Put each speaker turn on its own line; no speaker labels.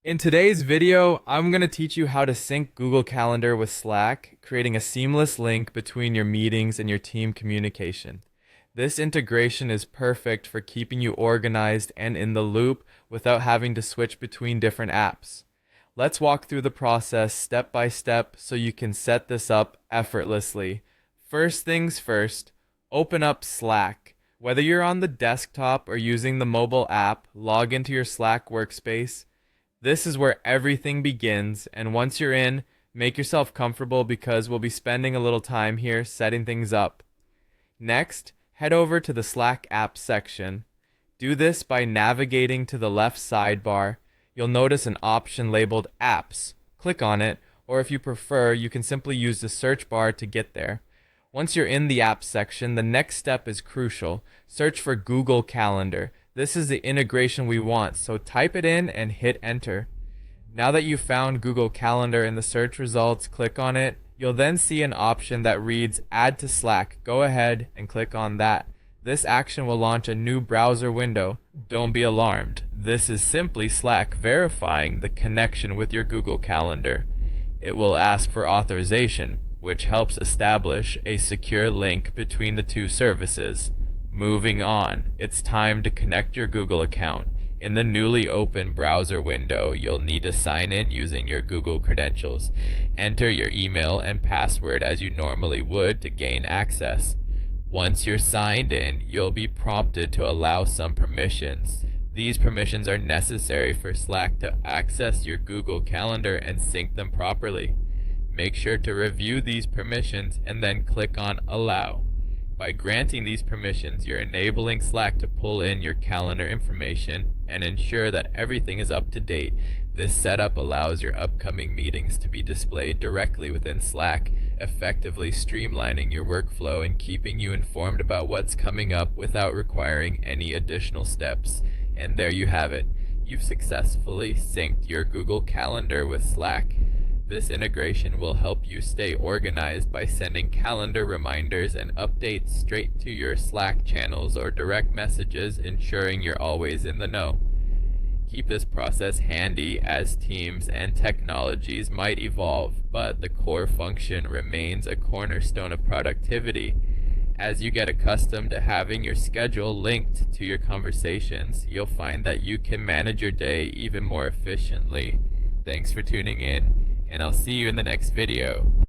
In today's video, I'm going to teach you how to sync Google Calendar with Slack, creating a seamless link between your meetings and your team communication. This integration is perfect for keeping you organized and in the loop without having to switch between different apps. Let's walk through the process step by step so you can set this up effortlessly. First things first, open up Slack. Whether you're on the desktop or using the mobile app, log into your Slack workspace. This is where everything begins, and once you're in, make yourself comfortable because we'll be spending a little time here setting things up. Next, head over to the Slack app section. Do this by navigating to the left sidebar. You'll notice an option labeled Apps. Click on it, or if you prefer, you can simply use the search bar to get there. Once you're in the Apps section, the next step is crucial. Search for Google Calendar. This is the integration we want, so type it in and hit enter. Now that you've found Google Calendar in the search results, click on it. You'll then see an option that reads Add to Slack. Go ahead and click on that. This action will launch a new browser window. Don't be alarmed. This is simply Slack verifying the connection with your Google Calendar. It will ask for authorization, which helps establish a secure link between the two services. Moving on, it's time to connect your Google account. In the newly opened browser window, you'll need to sign in using your Google credentials. Enter your email and password as you normally would to gain access. Once you're signed in, you'll be prompted to allow some permissions. These permissions are necessary for Slack to access your Google Calendar and sync them properly. Make sure to review these permissions and then click on Allow. By granting these permissions, you're enabling Slack to pull in your calendar information and ensure that everything is up to date. This setup allows your upcoming meetings to be displayed directly within Slack, effectively streamlining your workflow and keeping you informed about what's coming up without requiring any additional steps. And there you have it. You've successfully synced your Google Calendar with Slack. This integration will help you stay organized by sending calendar reminders and updates straight to your Slack channels or direct messages, ensuring you're always in the know. Keep this process handy as teams and technologies might evolve, but the core function remains a cornerstone of productivity. As you get accustomed to having your schedule linked to your conversations, you'll find that you can manage your day even more efficiently. Thanks for tuning in, and I'll see you in the next video.